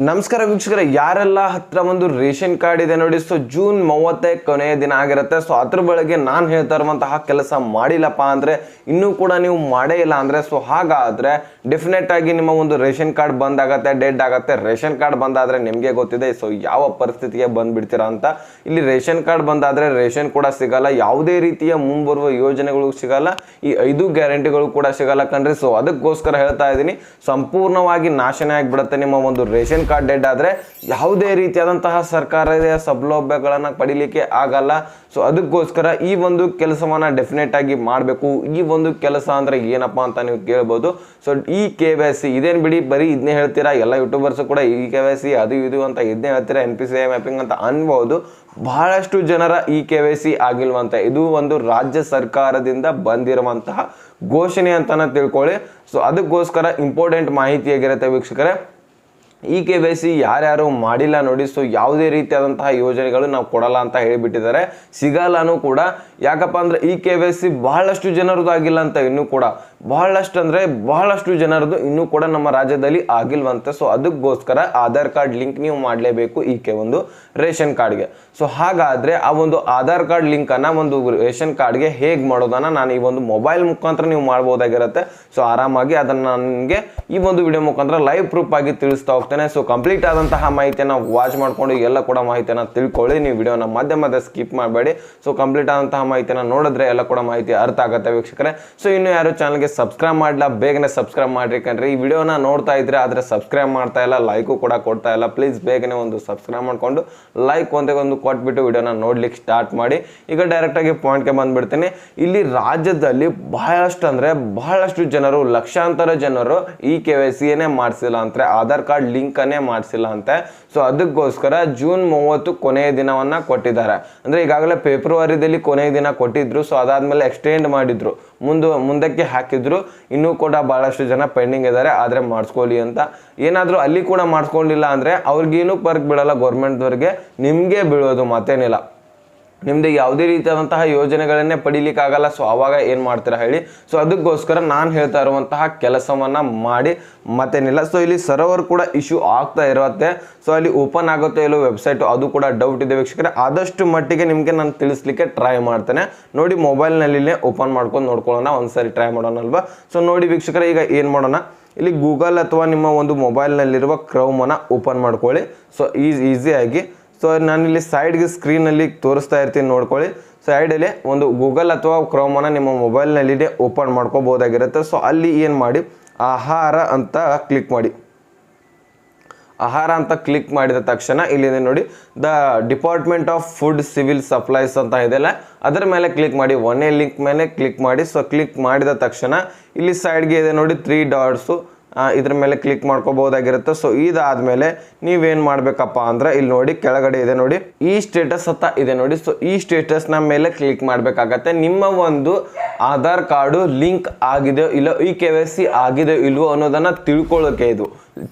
ನಮಸ್ಕಾರ ವೀಕ್ಷಕರೇ, ಯಾರೆಲ್ಲ ಹತ್ರ ಒಂದು ರೇಷನ್ ಕಾರ್ಡ್ ಇದೆ ನೋಡಿ. ಸೊ ಜೂನ್ 30 ಕೊನೆಯ ದಿನ ಆಗಿರುತ್ತೆ. ಸೊ ಅದ್ರ ಬೆಳಗ್ಗೆ ನಾನು ಹೇಳ್ತಾ ಇರುವಂತಹ ಕೆಲಸ ಮಾಡಿಲ್ಲಪ್ಪ ಅಂದ್ರೆ ಇನ್ನೂ ಕೂಡ ನೀವು ಮಾಡೇ ಇಲ್ಲ ಅಂದ್ರೆ ಸೊ ಹಾಗಾದ್ರೆ ಡೆಫಿನೆಟ್ ಆಗಿ ನಿಮ್ಮ ಒಂದು ರೇಷನ್ ಕಾರ್ಡ್ ಬಂದ್ ಆಗತ್ತೆ, ಡೆಡ್ ಆಗತ್ತೆ. ರೇಷನ್ ಕಾರ್ಡ್ ಬಂದಾದ್ರೆ ನಿಮ್ಗೆ ಗೊತ್ತಿದೆ ಸೊ ಯಾವ ಪರಿಸ್ಥಿತಿಗೆ ಬಂದ್ಬಿಡ್ತೀರಾ ಅಂತ. ಇಲ್ಲಿ ರೇಷನ್ ಕಾರ್ಡ್ ಬಂದಾದ್ರೆ ರೇಷನ್ ಕೂಡ ಸಿಗಲ್ಲ, ಯಾವುದೇ ರೀತಿಯ ಮುಂಬರುವ ಯೋಜನೆಗಳು ಸಿಗಲ್ಲ, ಈ 5 ಗ್ಯಾರಂಟಿಗಳು ಕೂಡ ಸಿಗಲ್ಲ ಕಣ್ರಿ. ಸೊ ಅದಕ್ಕೋಸ್ಕರ ಹೇಳ್ತಾ ಇದ್ದೀನಿ, ಸಂಪೂರ್ಣವಾಗಿ ನಾಶನೇ ಆಗಿಬಿಡುತ್ತೆ ನಿಮ್ಮ ಒಂದು ರೇಷನ್ ಕಾರ್ಡ್ ಡೆಡ್ ಆದ್ರೆ. ಯಾವುದೇ ರೀತಿಯಾದಂತಹ ಸರ್ಕಾರದ ಸೌಲಭ್ಯಗಳನ್ನ ಪಡಿಲಿಕ್ಕೆ ಆಗಲ್ಲ. ಸೊ ಅದಕ್ಕೋಸ್ಕರ ಈ ಒಂದು ಕೆಲಸವನ್ನ ಡೆಫಿನೆಟ್ ಆಗಿ ಮಾಡಬೇಕು. ಈ ಒಂದು ಕೆಲಸ ಅಂದ್ರೆ ಏನಪ್ಪಾ ಅಂತ ನೀವು ಕೇಳ್ಬೋದು. ಸೊ ಈ KYC ಇದೇನ್ ಬಿಡಿ, ಬರೀ ಇದನ್ನೇ ಹೇಳ್ತೀರಾ, ಎಲ್ಲ ಯೂಟ್ಯೂಬರ್ಸ್ ಕೂಡ ಈ KYC ಅದು ಇದು ಅಂತ ಇದನ್ನೇ ಹೇಳ್ತೀರಾ, NPCI ಮ್ಯಾಪಿಂಗ್ ಅಂತ ಅನ್ಬಹುದು. ಬಹಳಷ್ಟು ಜನರ ಈ KYC ಆಗಿಲ್ವಂತೆ. ಇದು ಒಂದು ರಾಜ್ಯ ಸರ್ಕಾರದಿಂದ ಬಂದಿರುವಂತಹ ಘೋಷಣೆ ಅಂತಾನೆ ತಿಳ್ಕೊಳ್ಳಿ. ಸೊ ಅದಕ್ಕೋಸ್ಕರ ಇಂಪಾರ್ಟೆಂಟ್ ಮಾಹಿತಿ ಆಗಿರುತ್ತೆ ವೀಕ್ಷಕರೇ. ಈ KYC ಯಾರ್ಯಾರು ಮಾಡಿಲ್ಲ ನೋಡಿ. ಸೊ ಯಾವುದೇ ರೀತಿಯಾದಂತಹ ಯೋಜನೆಗಳು ನಾವು ಕೊಡಲ್ಲ ಅಂತ ಹೇಳಿಬಿಟ್ಟಿದ್ದಾರೆ, ಸಿಗಲ್ಲನೂ ಕೂಡ. ಯಾಕಪ್ಪ ಅಂದ್ರೆ ಈ KYC ಬಹಳಷ್ಟು ಜನರದ್ದು ಆಗಿಲ್ಲ ಅಂತ, ಇನ್ನೂ ಕೂಡ ಬಹಳಷ್ಟು ಅಂದ್ರೆ ಬಹಳಷ್ಟು ಜನರದ್ದು ಇನ್ನೂ ಕೂಡ ನಮ್ಮ ರಾಜ್ಯದಲ್ಲಿ ಆಗಿಲ್ವಂತೆ. ಸೊ ಅದಕ್ಕೋಸ್ಕರ ಆಧಾರ್ ಕಾರ್ಡ್ ಲಿಂಕ್ ನೀವು ಮಾಡಲೇಬೇಕು ಒಂದು ರೇಷನ್ ಕಾರ್ಡ್ಗೆ. ಸೊ ಹಾಗಾದ್ರೆ ಆ ಒಂದು ಆಧಾರ್ ಕಾರ್ಡ್ ಲಿಂಕ್ ಅನ್ನ ಒಂದು ರೇಷನ್ ಕಾರ್ಡ್ಗೆ ಹೇಗೆ ಮಾಡೋದನ್ನ ನಾನು ಈ ಒಂದು ಮೊಬೈಲ್ ಮುಖಾಂತರ ನೀವು ಮಾಡಬಹುದಾಗಿರುತ್ತೆ. ಸೊ ಆರಾಮಾಗಿ ಅದನ್ನ ನನಗೆ ಈ ಒಂದು ವಿಡಿಯೋ ಮುಖಾಂತರ ಲೈವ್ ಪ್ರೂಫ್ ಆಗಿ ತಿಳಿಸ್ತಾ ಹೋಗ್ತೇನೆ. ಸೊ ಕಂಪ್ಲೀಟ್ ಆದಂತಹ ಮಾಹಿತಿಯನ್ನು ವಾಚ್ ಮಾಡ್ಕೊಂಡು ಎಲ್ಲ ಕೂಡ ಮಾಹಿತಿಯನ್ನು ತಿಳ್ಕೊಳ್ಳಿ. ನೀವು ವಿಡಿಯೋನ ಮಧ್ಯ ಸ್ಕಿಪ್ ಮಾಡಬೇಡಿ. ಸೊ ಕಂಪ್ಲೀಟ್ ಆದಂತಹ ಮಾಹಿತಿಯನ್ನು ನೋಡಿದ್ರೆ ಎಲ್ಲ ಕೂಡ ಮಾಹಿತಿ ಅರ್ಥ ಆಗುತ್ತೆ ವೀಕ್ಷಕರೇ. ಸೊ ಇನ್ನು ಯಾರು ಚಾನಲ್ಗೆ ಸಬ್ಸ್ಕ್ರೈಬ್ ಮಾಡಲ್ಲ, ಬೇಗನೆ ಸಬ್ಸ್ಕ್ರೈಬ್ ಮಾಡ್ರಿ ಕಣ್ರಿ. ಈ ವಿಡಿಯೋನ ನೋಡ್ತಾ ಇದ್ರೆ ಆದ್ರೆ ಸಬ್ಸ್ಕ್ರೈಬ್ ಮಾಡ್ತಾ ಇಲ್ಲ, ಲೈಕು ಕೂಡ ಕೊಡ್ತಾ ಇಲ್ಲ. ಪ್ಲೀಸ್ ಬೇಗನೆ ಒಂದು ಸಬ್ಸ್ಕ್ರೈಬ್ ಮಾಡ್ಕೊಂಡು ಲೈಕ್ ಒಂದು ಕೊಟ್ಬಿಟ್ಟು ವಿಡಿಯೋನ ನೋಡ್ಲಿಕ್ಕೆ ಸ್ಟಾರ್ಟ್ ಮಾಡಿ. ಈಗ ಡೈರೆಕ್ಟ್ ಆಗಿ ಪಾಯಿಂಟ್ಗೆ ಬಂದ್ಬಿಡ್ತೀನಿ. ಇಲ್ಲಿ ರಾಜ್ಯದಲ್ಲಿ ಬಹಳಷ್ಟು ಜನರು, ಲಕ್ಷಾಂತರ ಜನರು ಈ KYC ಏನೇ ಮಾಡಿಸಿಲ್ಲ ಅಂದ್ರೆ, ಆಧಾರ್ ಕಾರ್ಡ್ ಲಿಂಕ್ ಅನ್ನೇ ಮಾಡಿಸಿಲ್ಲ ಅಂತೆ. ಸೊ ಅದಕ್ಕೋಸ್ಕರ ಜೂನ್ 30 ಕೊನೆಯ ದಿನವನ್ನ ಕೊಟ್ಟಿದ್ದಾರೆ. ಅಂದ್ರೆ ಈಗಾಗಲೇ ಫೆಬ್ರವರಿದಲ್ಲಿ ಕೊನೆಯ ದಿನ ಕೊಟ್ಟಿದ್ರು. ಸೊ ಅದಾದ್ಮೇಲೆ ಎಕ್ಸ್ಟೆಂಡ್ ಮಾಡಿದ್ರು, ಮುಂದಕ್ಕೆ ಹಾಕಿದ್ರು. ಇನ್ನೂ ಕೂಡ ಬಹಳಷ್ಟು ಜನ ಪೆಂಡಿಂಗ್ ಇದ್ದಾರೆ, ಆದ್ರೆ ಮಾಡಿಸ್ಕೊಳ್ಳಿ ಅಂತ. ಏನಾದ್ರೂ ಅಲ್ಲಿ ಕೂಡ ಮಾಡಿಸ್ಕೊಂಡಿಲ್ಲ ಅಂದ್ರೆ ಅವ್ರಿಗೇನು ಪರ್ಕ್ ಬೀಳಲ್ಲ ಗೌರ್ಮೆಂಟ್ದವ್ರಿಗೆ, ನಿಮ್ಗೆ ಬೀಳೋದು, ಮತ್ತೇನಿಲ್ಲ. ನಿಮ್ದು ಯಾವುದೇ ರೀತಿಯಾದಂತಹ ಯೋಜನೆಗಳನ್ನೇ ಪಡಿಲಿಕ್ಕೆ ಆಗಲ್ಲ. ಸೊ ಅವಾಗ ಏನ್ ಮಾಡ್ತೀರಾ ಹೇಳಿ. ಸೊ ಅದಕ್ಕೋಸ್ಕರ ನಾನು ಹೇಳ್ತಾ ಇರುವಂತಹ ಕೆಲಸವನ್ನ ಮಾಡಿ, ಮತ್ತೇನಿಲ್ಲ. ಸೊ ಇಲ್ಲಿ ಸರ್ವರ್ ಕೂಡ ಇಶ್ಯೂ ಆಗ್ತಾ ಇರುತ್ತೆ. ಸೊ ಅಲ್ಲಿ ಓಪನ್ ಆಗುತ್ತೆ ಇಲ್ಲೋ ವೆಬ್ಸೈಟ್, ಅದು ಕೂಡ ಡೌಟ್ ಇದೆ ವೀಕ್ಷಕರೇ. ಆದಷ್ಟು ಮಟ್ಟಿಗೆ ನಿಮ್ಗೆ ನಾನು ತಿಳಿಸ್ಲಿಕ್ಕೆ ಟ್ರೈ ಮಾಡ್ತೇನೆ. ನೋಡಿ ಮೊಬೈಲ್ನಲ್ಲಿನೇ ಓಪನ್ ಮಾಡ್ಕೊಂಡು ನೋಡ್ಕೊಳ್ಳೋಣ, ಒಂದ್ಸರಿ ಟ್ರೈ ಮಾಡೋಣ ಅಲ್ವಾ. ಸೊ ನೋಡಿ ವೀಕ್ಷಕರೇ, ಈಗ ಏನ್ ಮಾಡೋಣ, ಇಲ್ಲಿ ಗೂಗಲ್ ಅಥವಾ ನಿಮ್ಮ ಒಂದು ಮೊಬೈಲ್ನಲ್ಲಿರುವ ಕ್ರೌಮನ್ನು ಓಪನ್ ಮಾಡ್ಕೊಳ್ಳಿ. ಸೊ ಈಸಿಯಾಗಿ. ಸೊ ನಾನಿಲ್ಲಿ ಸೈಡ್ಗೆ ಸ್ಕ್ರೀನಲ್ಲಿ ತೋರಿಸ್ತಾ ಇರ್ತೀನಿ, ನೋಡ್ಕೊಳ್ಳಿ. ಸೈಡಲ್ಲಿ ಒಂದು ಗೂಗಲ್ ಅಥವಾ ಕ್ರೋಮನ್ನು ನಿಮ್ಮ ಮೊಬೈಲ್ನಲ್ಲಿನೇ ಓಪನ್ ಮಾಡ್ಕೋಬೋದಾಗಿರುತ್ತೆ. ಸೊ ಅಲ್ಲಿ ಏನು ಮಾಡಿ, ಆಹಾರ ಅಂತ ಕ್ಲಿಕ್ ಮಾಡಿ. ಆಹಾರ ಅಂತ ಕ್ಲಿಕ್ ಮಾಡಿದ ತಕ್ಷಣ ಇಲ್ಲಿದೆ ನೋಡಿ, the department of food civil supplies ಅಂತ ಇದೆಯಲ್ಲ, ಅದರ ಮೇಲೆ ಕ್ಲಿಕ್ ಮಾಡಿ. ಒಂದೇ ಲಿಂಕ್ ಮೇಲೆ ಕ್ಲಿಕ್ ಮಾಡಿ. ಸೊ ಕ್ಲಿಕ್ ಮಾಡಿದ ತಕ್ಷಣ ಇಲ್ಲಿ ಸೈಡ್ಗೆ ಇದೆ ನೋಡಿ 3 ಡಾಟ್ಸು, ಇದ್ರ ಮೇಲೆ ಕ್ಲಿಕ್ ಮಾಡ್ಕೋಬಹುದಾಗಿರುತ್ತೆ. ಸೊ ಇದಾದ್ಮೇಲೆ ನೀವೇನ್ ಮಾಡ್ಬೇಕಪ್ಪ ಅಂದ್ರೆ ಇಲ್ಲಿ ನೋಡಿ ಕೆಳಗಡೆ ಇದೆ ನೋಡಿ, ಈ ಸ್ಟೇಟಸ್ ಅಂತ ಇದೆ ನೋಡಿ. ಸೊ ಈ ಸ್ಟೇಟಸ್ ನ ಮೇಲೆ ಕ್ಲಿಕ್ ಮಾಡ್ಬೇಕಾಗತ್ತೆ. ನಿಮ್ಮ ಒಂದು ಆಧಾರ್ ಕಾರ್ಡು ಲಿಂಕ್ ಆಗಿದೆಯೋ ಇಲ್ಲೋ, ಈ KYC ಆಗಿದೆಯೋ ಇಲ್ವೋ ಅನ್ನೋದನ್ನ ತಿಳ್ಕೊಳ್ಳೋಕೆ, ಇದು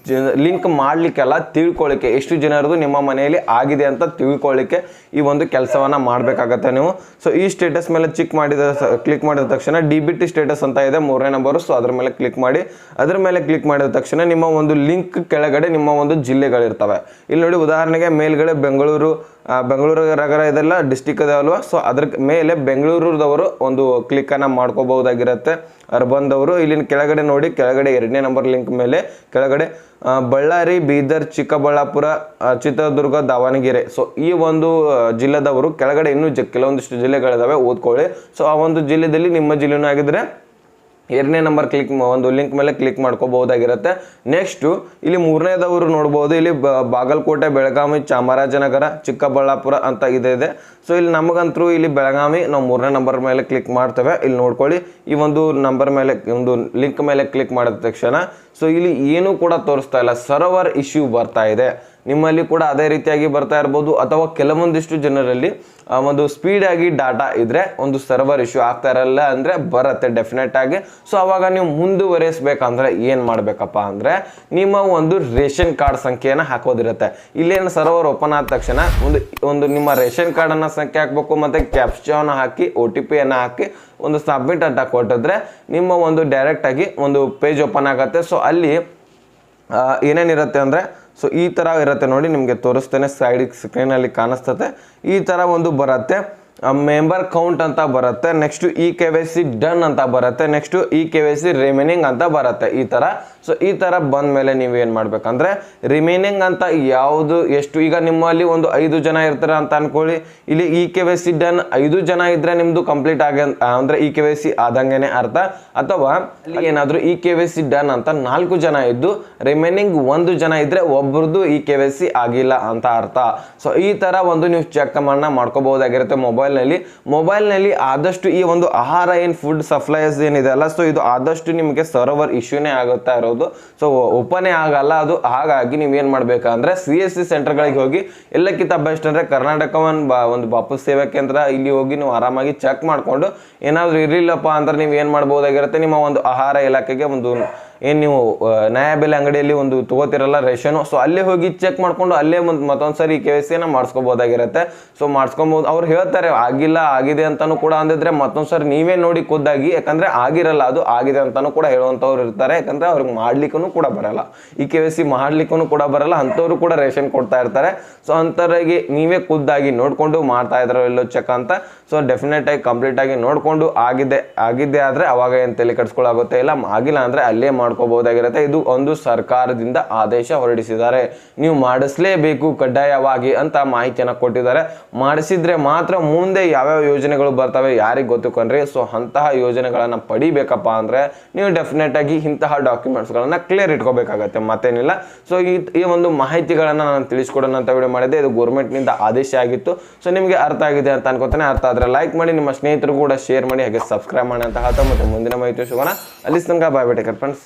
ಲಿಂಕ್ ಮಾಡ್ಲಿಕ್ಕೆಲ್ಲ ತಿಳ್ಕೊಳ್ಳಿಕ್ಕೆ, ಎಷ್ಟು ಜನರದು ನಿಮ್ಮ ಮನೆಯಲ್ಲಿ ಆಗಿದೆ ಅಂತ ತಿಳ್ಕೊಳ್ಳಿಕ್ಕೆ ಈ ಒಂದು ಕೆಲಸವನ್ನ ಮಾಡ್ಬೇಕಾಗತ್ತೆ ನೀವು. ಸೊ ಈ ಸ್ಟೇಟಸ್ ಮೇಲೆ ಕ್ಲಿಕ್ ಮಾಡಿದ ತಕ್ಷಣ DBT ಸ್ಟೇಟಸ್ ಅಂತ ಇದೆ 3ನೇ ನಂಬರು. ಸೊ ಅದ್ರ ಮೇಲೆ ಕ್ಲಿಕ್ ಮಾಡಿ. ಅದ್ರ ಮೇಲೆ ಕ್ಲಿಕ್ ಮಾಡಿದ ತಕ್ಷಣ ನಿಮ್ಮ ಒಂದು ಲಿಂಕ್ ಕೆಳಗಡೆ ನಿಮ್ಮ ಒಂದು ಜಿಲ್ಲೆಗಳಿರ್ತವೆ. ಇಲ್ಲಿ ನೋಡಿ ಉದಾಹರಣೆಗೆ ಮೇಲ್ಗಡೆ ಬೆಂಗಳೂರು ನಗರ ಇದೆಲ್ಲ ಡಿಸ್ಟಿಕ್ ಇದಾವಲ್ವಾ. ಸೊ ಅದ್ರ ಮೇಲೆ ಬೆಂಗಳೂರದವರು ಒಂದು ಕ್ಲಿಕ್ ಅನ್ನ ಮಾಡ್ಕೋಬಹುದಾಗಿರುತ್ತೆ, ಅರ್ಬನ್ದವರು. ಇಲ್ಲಿನ ಕೆಳಗಡೆ ನೋಡಿ, ಕೆಳಗಡೆ 2ನೇ ನಂಬರ್ ಲಿಂಕ್ ಮೇಲೆ ಕೆಳಗಡೆ ಬಳ್ಳಾರಿ, ಬೀದರ್, ಚಿಕ್ಕಬಳ್ಳಾಪುರ, ಚಿತ್ರದುರ್ಗ, ದಾವಣಗೆರೆ. ಸೊ ಈ ಒಂದು ಜಿಲ್ಲೆದವರು ಕೆಳಗಡೆ ಇನ್ನೂ ಕೆಲವೊಂದಿಷ್ಟು ಜಿಲ್ಲೆಗಳಿದಾವೆ, ಓದ್ಕೊಳ್ಳಿ. ಸೊ ಆ ಒಂದು ಜಿಲ್ಲೆಯಲ್ಲಿ ನಿಮ್ಮ ಜಿಲ್ಲೆನೂ ಆಗಿದ್ರೆ 2ನೇ ನಂಬರ್ ಒಂದು ಲಿಂಕ್ ಮೇಲೆ ಕ್ಲಿಕ್ ಮಾಡ್ಕೋಬಹುದಾಗಿರುತ್ತೆ. ನೆಕ್ಸ್ಟ್ ಇಲ್ಲಿ 3ನೇದವರು ನೋಡ್ಬೋದು, ಇಲ್ಲಿ ಬಾಗಲಕೋಟೆ, ಬೆಳಗಾವಿ, ಚಾಮರಾಜನಗರ, ಚಿಕ್ಕಬಳ್ಳಾಪುರ ಅಂತ ಇದೆ. ಸೊ ಇಲ್ಲಿ ನಮಗಂತರೂ ಇಲ್ಲಿ ಬೆಳಗಾವಿ, ನಾವು 3ನೇ ನಂಬರ್ ಮೇಲೆ ಕ್ಲಿಕ್ ಮಾಡ್ತೇವೆ. ಇಲ್ಲಿ ನೋಡ್ಕೊಳ್ಳಿ, ಈ ಒಂದು ನಂಬರ್ ಮೇಲೆ ಒಂದು ಲಿಂಕ್ ಮೇಲೆ ಕ್ಲಿಕ್ ಮಾಡಿದ ತಕ್ಷಣ ಸೊ ಇಲ್ಲಿ ಏನೂ ಕೂಡ ತೋರಿಸ್ತಾ ಇಲ್ಲ, ಸರ್ವರ್ ಇಶ್ಯೂ ಬರ್ತಾ ಇದೆ. ನಿಮ್ಮಲ್ಲಿ ಕೂಡ ಅದೇ ರೀತಿಯಾಗಿ ಬರ್ತಾ ಇರ್ಬೋದು, ಅಥವಾ ಕೆಲವೊಂದಿಷ್ಟು ಜನರಲ್ಲಿ ಒಂದು ಸ್ಪೀಡ್ ಆಗಿ ಡಾಟಾ ಇದ್ರೆ ಒಂದು ಸರ್ವರ್ ಇಶ್ಯೂ ಆಗ್ತಾ ಇರಲ್ಲ ಅಂದ್ರೆ ಬರುತ್ತೆ ಡೆಫಿನೆಟ್ ಆಗಿ. ಸೊ ಅವಾಗ ನೀವು ಮುಂದುವರಿಸಬೇಕಂದ್ರೆ ಏನ್ ಮಾಡ್ಬೇಕಪ್ಪ ಅಂದ್ರೆ, ನಿಮ್ಮ ಒಂದು ರೇಷನ್ ಕಾರ್ಡ್ ಸಂಖ್ಯೆಯನ್ನು ಹಾಕೋದಿರುತ್ತೆ. ಇಲ್ಲೇನು ಸರ್ವರ್ ಓಪನ್ ಆದ ತಕ್ಷಣ ಒಂದು ನಿಮ್ಮ ರೇಷನ್ ಕಾರ್ಡ್ ಅನ್ನ ಸಂಖ್ಯೆ ಹಾಕಬೇಕು, ಮತ್ತೆ ಕ್ಯಾಪ್ಚಾನ ಹಾಕಿ OTP ಅನ್ನ ಹಾಕಿ ಒಂದು ಸಬ್ಮಿಟ್ ಅಂತ ಕೊಟ್ಟಿದ್ರೆ ನಿಮ್ಮ ಒಂದು ಡೈರೆಕ್ಟ್ ಆಗಿ ಒಂದು ಪೇಜ್ ಓಪನ್ ಆಗುತ್ತೆ. ಸೊ ಅಲ್ಲಿ ಏನೇನಿರುತ್ತೆ ಅಂದ್ರೆ ಸೊ ಈ ಥರ ಇರುತ್ತೆ ನೋಡಿ, ನಿಮಗೆ ತೋರಿಸ್ತೇನೆ, ಸೈಡ್ ಸ್ಕ್ರೀನಲ್ಲಿ ಕಾಣಿಸ್ತದೆ. ಈ ಥರ ಒಂದು ಬರುತ್ತೆ, ಮೆಂಬರ್ ಕೌಂಟ್ ಅಂತ ಬರುತ್ತೆ, ನೆಕ್ಸ್ಟ್ KYC ಡನ್ ಅಂತ ಬರುತ್ತೆ, ನೆಕ್ಸ್ಟ್ KYC ರಿಮೈನಿಂಗ್ ಅಂತ ಬರುತ್ತೆ ಈ ಥರ. ಸೊ ಈ ಥರ ಬಂದ ಮೇಲೆ ನೀವು ಏನು ಮಾಡ್ಬೇಕಂದ್ರೆ ರಿಮೈನಿಂಗ್ ಅಂತ ಯಾವುದು ಎಷ್ಟು, ಈಗ ನಿಮ್ಮಲ್ಲಿ ಒಂದು 5 ಜನ ಇರ್ತಾರೆ ಅಂತ ಅನ್ಕೊಳ್ಳಿ, ಇಲ್ಲಿ KYC ಡನ್ 5 ಜನ ಇದ್ರೆ ನಿಮ್ಮದು ಕಂಪ್ಲೀಟ್ ಅಂದರೆ KYC ಆದಂಗೆನೆ ಅರ್ಥ. ಅಥವಾ ಏನಾದರೂ KYC ಡನ್ ಅಂತ 4 ಜನ ಇದ್ದು ರಿಮೈನಿಂಗ್ 1 ಜನ ಇದ್ರೆ ಒಬ್ರದ್ದು KYC ಆಗಿಲ್ಲ ಅಂತ ಅರ್ಥ. ಸೊ ಈ ಥರ ಒಂದು ನೀವು ಚೆಕ್ ಮಾಡ್ಕೋಬಹುದಾಗಿರುತ್ತೆ ಮೊಬೈಲ್ನಲ್ಲಿ. ಆದಷ್ಟು ಈ ಒಂದು ಆಹಾರ ಏನು ಫುಡ್ ಸಪ್ಲೈಸ್ ಏನಿದೆ ಅಲ್ಲ, ಸೊ ಇದು ಆದಷ್ಟು ನಿಮಗೆ ಸರ್ವರ್ ಇಶ್ಯೂನೇ ಆಗುತ್ತಾ ಇರೋದು, ಸೊ ಓಪನೇ ಆಗಲ್ಲ ಅದು. ಹಾಗಾಗಿ ನೀವು ಏನು ಮಾಡ್ಬೇಕಂದ್ರೆ CSC ಸೆಂಟರ್ಗಳಿಗೆ ಹೋಗಿ, ಎಲ್ಲಕ್ಕಿಂತ ಬೆಸ್ಟ್ ಅಂದರೆ ಕರ್ನಾಟಕ ಒಂದು ಬಾಪು ಸೇವಾ ಕೇಂದ್ರ, ಇಲ್ಲಿ ಹೋಗಿ ನೀವು ಆರಾಮಾಗಿ ಚೆಕ್ ಮಾಡಿಕೊಂಡು ಏನಾದರೂ ಇರಲಿಲ್ಲಪ್ಪ ಅಂದ್ರೆ ನೀವು ಏನು ಮಾಡ್ಬೋದಾಗಿರುತ್ತೆ, ನಿಮ್ಮ ಒಂದು ಆಹಾರ ಇಲಾಖೆಗೆ ಒಂದು ಏನು ನೀವು ನ್ಯಾಯಬೆಲೆ ಅಂಗಡಿಯಲ್ಲಿ ಒಂದು ತಗೋತಿರಲ್ಲ ರೇಷನು, ಸೊ ಅಲ್ಲೇ ಹೋಗಿ ಚೆಕ್ ಮಾಡ್ಕೊಂಡು ಅಲ್ಲೇ ಮತ್ತೊಂದು ಸರಿ KYCನ ಮಾಡಿಸ್ಕೋಬೋದಾಗಿರುತ್ತೆ. ಸೊ ಮಾಡಿಸ್ಕೊಬೋದು. ಅವ್ರು ಹೇಳ್ತಾರೆ ಆಗಿಲ್ಲ ಆಗಿದೆ ಅಂತಲೂ ಕೂಡ ಅಂದಿದ್ರೆ ಮತ್ತೊಂದು ಸರಿ ನೀವೇ ನೋಡಿ ಖುದ್ದಾಗಿ, ಯಾಕಂದರೆ ಆಗಿರಲ್ಲ ಅದು ಆಗಿದೆ ಅಂತಲೂ ಕೂಡ ಹೇಳುವಂಥವ್ರು ಇರ್ತಾರೆ, ಯಾಕಂದರೆ ಅವ್ರಿಗೆ ಮಾಡ್ಲಿಕ್ಕೂ ಕೂಡ ಬರಲ್ಲ, KYC ಮಾಡ್ಲಿಕ್ಕೂ ಕೂಡ ಬರಲ್ಲ, ಅಂಥವ್ರು ಕೂಡ ರೇಷನ್ ಕೊಡ್ತಾ ಇರ್ತಾರೆ. ಸೊ ಅಂಥವ್ರಿಗೆ ನೀವೇ ಖುದ್ದಾಗಿ ನೋಡಿಕೊಂಡು ಮಾಡ್ತಾ ಇದ್ದಾರೋ ಇಲ್ಲೋ ಚೆಕ್ ಅಂತ. ಸೊ ಡೆಫಿನೆಟಾಗಿ ಕಂಪ್ಲೀಟಾಗಿ ನೋಡಿಕೊಂಡು ಆಗಿದ್ದೆ ಆದರೆ ಅವಾಗ ಏನು ತಲೆ ಕೆಡಿಸ್ಕೊಳ್ಳಾಗುತ್ತೆ, ಇಲ್ಲ ಆಗಿಲ್ಲ ಅಂದರೆ ಅಲ್ಲೇ ಮಾಡ್ಕೋಬಹುದಾಗಿರುತ್ತೆ. ಇದು ಒಂದು ಸರ್ಕಾರದಿಂದ ಆದೇಶ ಹೊರಡಿಸಿದ್ದಾರೆ, ನೀವು ಮಾಡಿಸಲೇಬೇಕು ಕಡ್ಡಾಯವಾಗಿ ಅಂತ ಮಾಹಿತಿಯನ್ನು ಕೊಟ್ಟಿದ್ದಾರೆ. ಮಾಡಿಸಿದ್ರೆ ಮಾತ್ರ ಮುಂದೆ ಯಾವ್ಯಾವ ಯೋಜನೆಗಳು ಬರ್ತವೆ ಯಾರಿಗೆ ಗೊತ್ತುಕೊಂಡ್ರಿ. ಸೊ ಅಂತಹ ಯೋಜನೆಗಳನ್ನು ಪಡಿಬೇಕಪ್ಪ ಅಂದರೆ ನೀವು ಡೆಫಿನೆಟಾಗಿ ಇಂತಹ ಡಾಕ್ಯುಮೆಂಟ್ಸ್ಗಳನ್ನು ಕ್ಲಿಯರ್ ಇಟ್ಕೋಬೇಕಾಗತ್ತೆ, ಮತ್ತೇನಿಲ್ಲ. ಸೊ ಈ ಒಂದು ಮಾಹಿತಿಗಳನ್ನು ನಾನು ತಿಳಿಸ್ಕೊಡೋಣ ಅಂತ ವಿಡಿಯೋ ಮಾಡಿದ್ದೆ. ಇದು ಗೌರ್ಮೆಂಟ್ನಿಂದ ಆದೇಶ ಆಗಿತ್ತು. ಸೊ ನಿಮಗೆ ಅರ್ಥ ಆಗಿದೆ ಅಂತ ಅನ್ಕೋತಾನೆ. ಅರ್ಥ ಆದರೆ ಲೈಕ್ ಮಾಡಿ, ನಿಮ್ಮ ಸ್ನೇಹಿತರು ಕೂಡ ಶೇರ್ ಮಾಡಿ, ಹಾಗೆ ಸಬ್ಸ್ಕ್ರೈಬ್ ಮಾಡಿ ಅಂತ ಹೇಳ್ತಾ ಮತ್ತೆ ಮುಂದಿನ ಮಾಹಿತಿ ಸಿಗೋಣ. ಅಲ್ಲಿ ತನಕ ಬಾಯ್, ಟೇಕ್ ಕೇರ್ ಫ್ರೆಂಡ್ಸ್.